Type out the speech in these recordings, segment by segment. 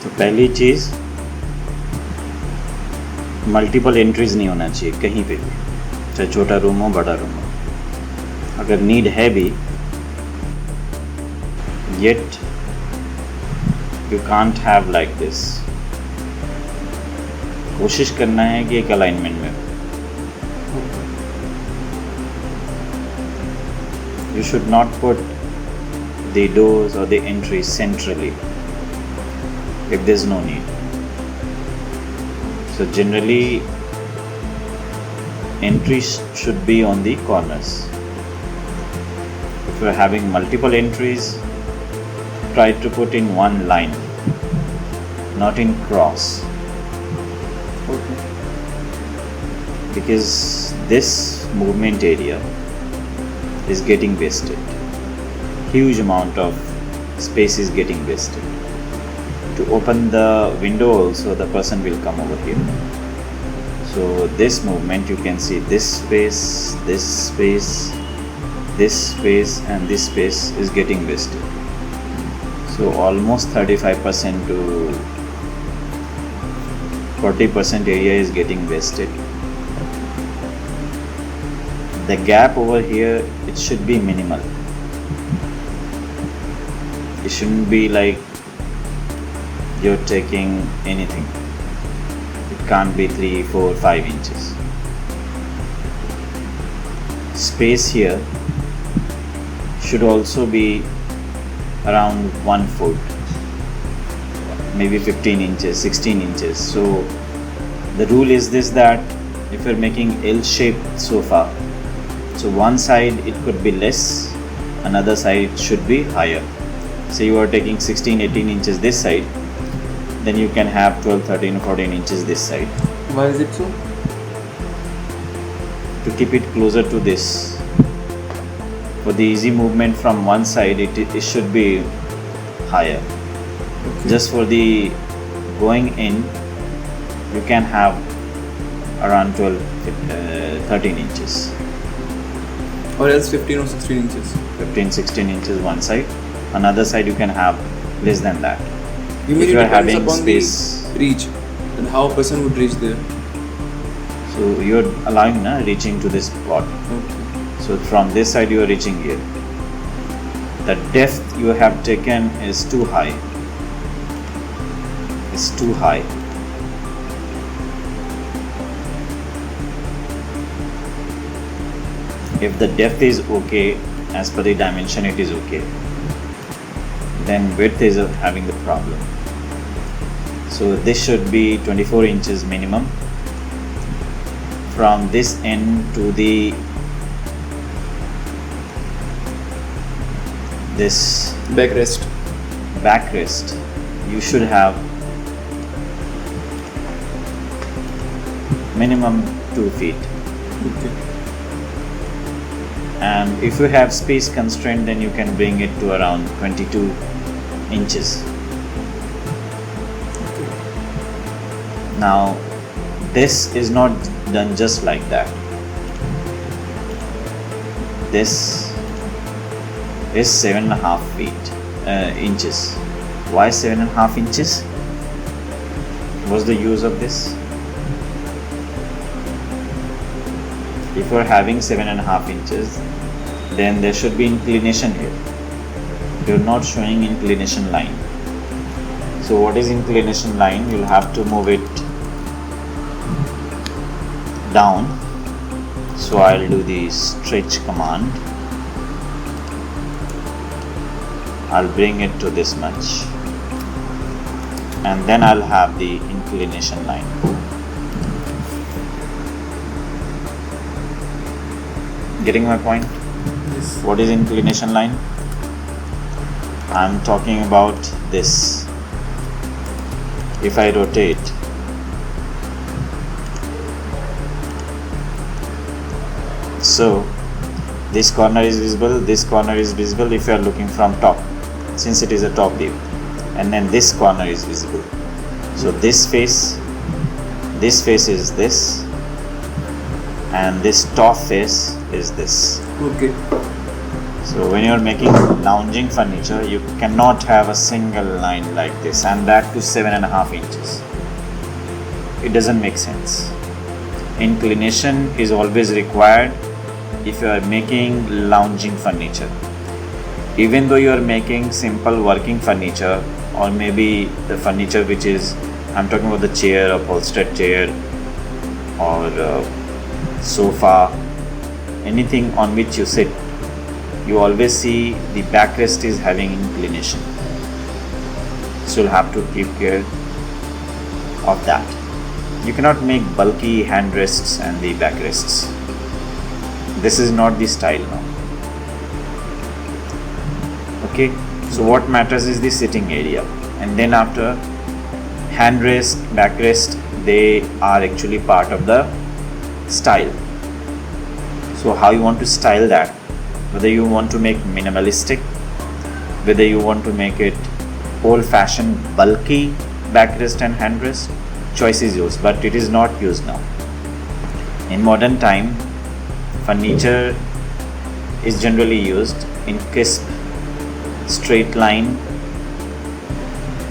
तो पहली चीज़, multiple entries नहीं होना चाहिए कहीं पे भी, चाहे छोटा रूम हो बड़ा रूम हो। अगर नीड है भी, yet you can't have like this. कोशिश करना है कि एक अलाइनमेंट में हो। You should not put the doors or the entries centrally if there's no need. So generally entries should be on the corners. If you're having multiple entries, try to put in one line, not in cross. Okay. Because this movement area is getting wasted. Huge amount of space is getting wasted. To open the window also, the person will come over here. So this movement, you can see this space, this space, this space and this space is getting wasted. So almost 35% to 40% area is getting wasted. The gap over here, it should be minimal. It shouldn't be like you're taking anything. It can't be 3, 4, 5 inches. Space here should also be around 1 foot, maybe 15 inches, 16 inches. So the rule is this, that if you're making L-shaped sofa, so one side it could be less, another side should be higher. Say you are taking 16, 18 inches this side, then you can have 12, 13, 14 inches this side. Why is it so? To keep it closer to this. For the easy movement from one side, it should be higher. Okay. Just for the going in, you can have around 12, 13 inches. Or else 15 or 16 inches. 15, 16 inches one side. Another side you can have less than that. You mean If it you are depends having upon space, the reach and how a person would reach there. so you're allowing reaching to this spot. Okay. So from this side you are reaching here. The depth you have taken is too high. It's too high. If the depth is okay, as per the dimension it is okay, then width is having the problem. So this should be 24 inches minimum from this end to the this Backrest. backrest. You should have minimum 2 feet. Okay. And if you have space constraint, then you can bring it to around 22 inches. Okay. Now this is not done just like that. This is 7.5 feet inches. Why 7.5 inches? What's the use of this? If you're having 7.5 inches, then there should be inclination here. You're not showing inclination line. So what is inclination line? You'll have to move it down. So I'll do the stretch command. I'll bring it to this much, and then I'll have the inclination line. Getting my point? Yes. What is inclination line? I'm talking about this. If I rotate, so this corner is visible, this corner is visible if you are looking from top, since it is a top view, and then this corner is visible. So this face is this, and this top face is this. Okay. So when you're making lounging furniture, you cannot have a single line like this, and that to 7.5 inches. It doesn't make sense. Inclination is always required if you are making lounging furniture. Even though you are making simple working furniture, or maybe the furniture which is, I'm talking about the chair, upholstered chair, or sofa, anything on which you sit, you always see the backrest is having inclination. So you'll have to keep care of that. You cannot make bulky handrests and the backrests. This is not the style now. Okay, so what matters is the sitting area, and then after handrest, backrest, they are actually part of the style. So how you want to style that, whether you want to make minimalistic, whether you want to make it old-fashioned bulky backrest and handrest, choice is yours, but it is not used now. In modern time, furniture is generally used in crisp, straight line,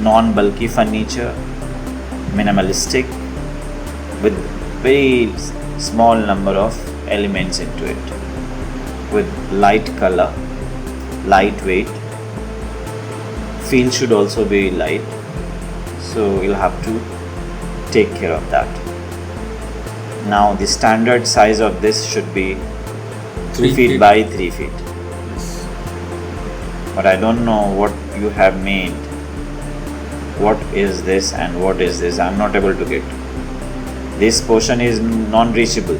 non-bulky furniture, minimalistic, with very small number of elements into it, with light color, lightweight. Feel should also be light, so you'll have to take care of that. Now the standard size of this should be 3 feet by 3 feet. But I don't know what you have made. What is this and what is this? I'm not able to get. This portion is non-reachable.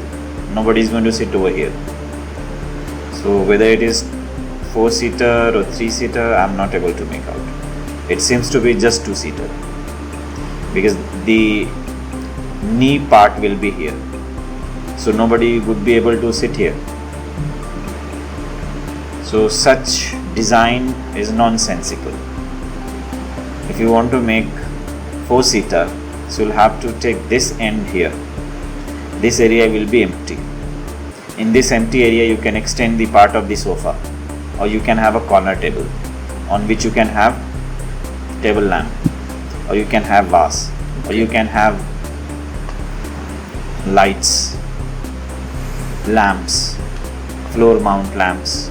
Nobody is going to sit over here. So whether it is 4-seater or 3-seater, I'm not able to make out. It seems to be just 2-seater, because the knee part will be here. So nobody would be able to sit here. So such design is nonsensical. If you want to make 4-seater, so you'll have to take this end here. This area will be empty. In this empty area, you can extend the part of the sofa, or you can have a corner table on which you can have table lamp, or you can have vase, or you can have lights, lamps, floor mount lamps.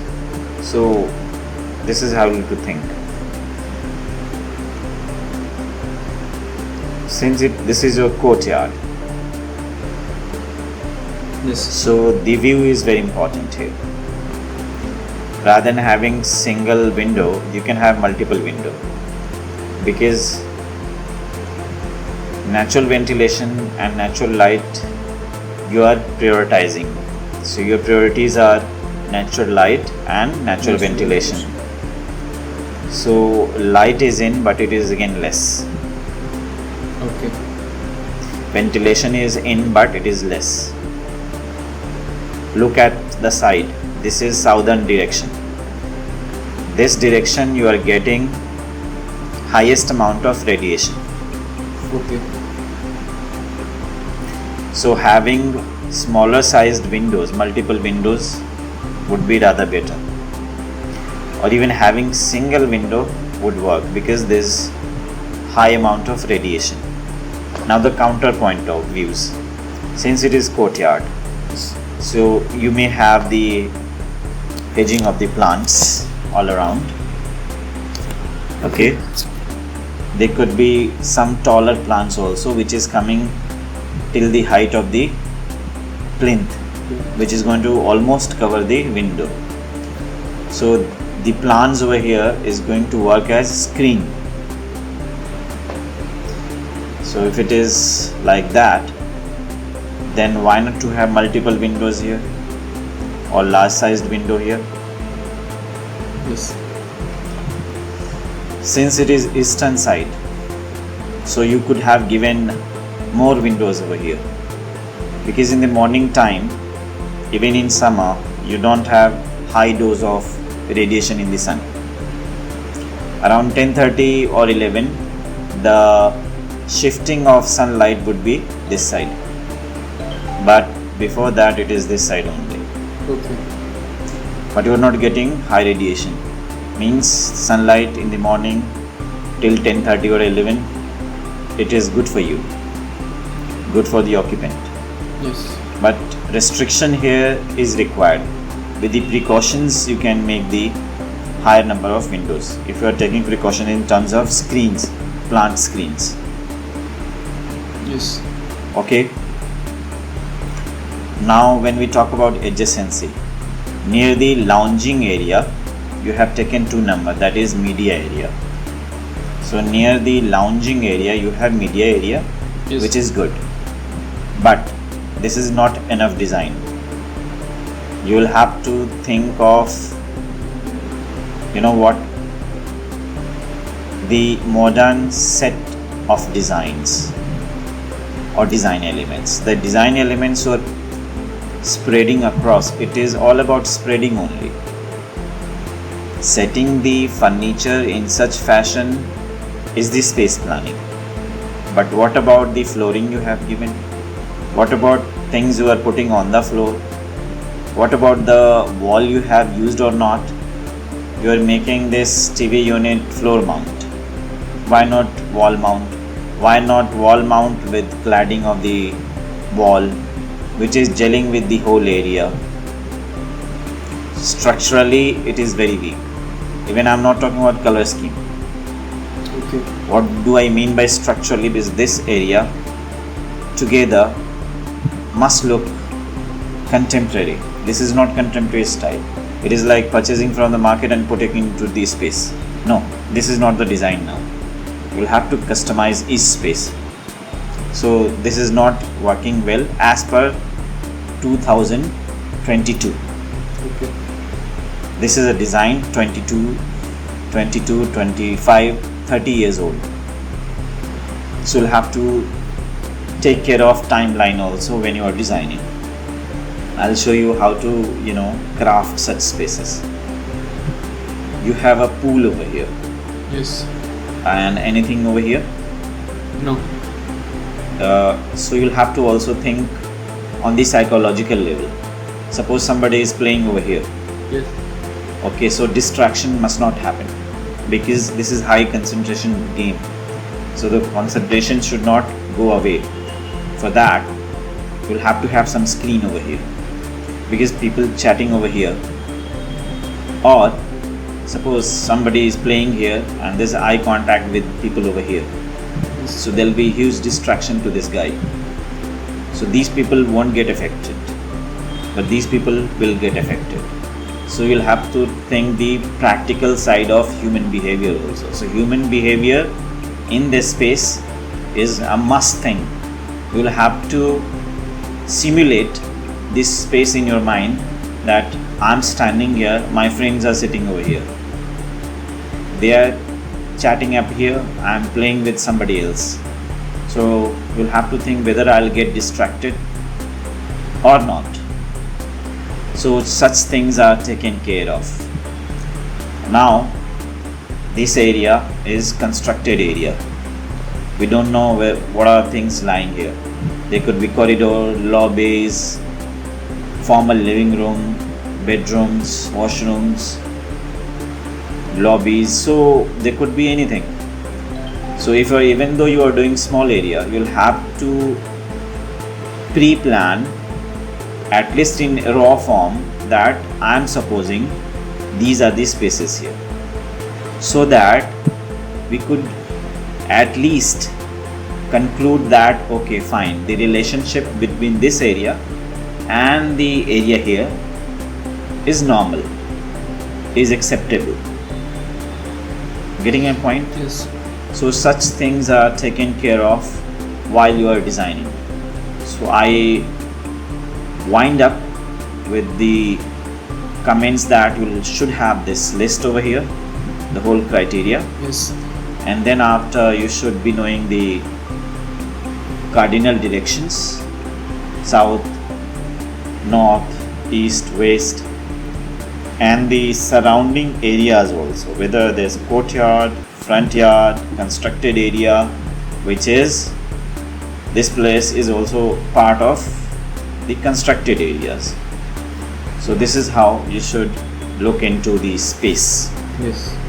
So this is how you have to think. Since this is your courtyard, Yes. so the view is very important here. Rather than having single window, you can have multiple window, because natural ventilation and natural light you are prioritizing. So your priorities are natural light and natural ventilation. So light is in, but it is again less. Okay. Ventilation is in, but it is less. Look at the side. This is southern direction. This direction you are getting highest amount of radiation. Okay. So having smaller sized windows, multiple windows would be rather better. Or even having single window would work, because there is high amount of radiation. Now the counterpoint of views. Since it is courtyard, so you may have the hedging of the plants all around. Okay. There could be some taller plants also, which is coming till the height of the plinth, which is going to almost cover the window. So the plants over here is going to work as screen. So if it is like that, then why not to have multiple windows here, or large sized window here? Yes. Since it is eastern side, so you could have given more windows over here, because in the morning time, even in summer, you don't have high dose of radiation in the sun. Around 10:30 or 11, the shifting of sunlight would be this side, but before that it is this side only. Okay. but you are not getting high radiation. Means sunlight in the morning till 10:30 or 11, it is good for you, good for the occupant. Yes. But restriction here is required. With the precautions, you can make the higher number of windows if you are taking precaution in terms of screens, plant screens. Yes. Okay. Now when we talk about adjacency, near the lounging area you have taken 2 number, that is media area. So near the lounging area you have media area, Yes. which is good, but this is not enough design. You will have to think of, you know what, the modern set of designs or design elements. The design elements are spreading across. It is all about spreading only. Setting the furniture in such fashion is the space planning. But what about the flooring you have given? What about things you are putting on the floor? What about the wall you have used or not? You are making this TV unit floor mount. Why not wall mount? Why not wall mount with cladding of the wall, which is gelling with the whole area? Structurally it is very weak. Even I am not talking about color scheme. Okay. What do I mean by structurally? Is this area together must look contemporary. This is not contemporary style. It is like purchasing from the market and putting into the space. No, this is not the design now. You will have to customize each space. So this is not working well as per 2022. Okay. This is a design 22, 25, 30 years old. So you'll have to take care of timeline also when you are designing. I'll show you how to, craft such spaces. You have a pool over here. Yes. And anything over here. No. So you'll have to also think on the psychological level. Suppose somebody is playing over here. Yes. Okay, so distraction must not happen because this is high concentration game. So the concentration should not go away. For that, you'll have to have some screen over here because people chatting over here, or suppose somebody is playing here and there's eye contact with people over here. So there'll be huge distraction to this guy. So these people won't get affected, but these people will get affected. So you'll have to think the practical side of human behavior also. So human behavior in this space is a must thing. You'll have to simulate this space in your mind that I'm standing here, my friends are sitting over here. They are chatting up here, I'm playing with somebody else. So you'll have to think whether I'll get distracted or not. So such things are taken care of. Now this area is constructed area. We don't know what are things lying here. They could be corridor, lobbies, formal living room, bedrooms, washrooms, lobbies. So there could be anything. So even though you are doing small area, you'll have to pre-plan at least in raw form that I am supposing these are the spaces here, so that we could at least conclude that okay, fine, the relationship between this area and the area here is normal, is acceptable. Getting a point? Yes. So such things are taken care of while you are designing. So I wind up with the comments that you should have this list over here, the whole criteria. Yes. And then after, you should be knowing the cardinal directions: south, north, east, west, and the surrounding areas also, whether there's a courtyard, front yard, constructed area, which is this place is also part of the constructed areas. So this is how you should look into the space. Yes.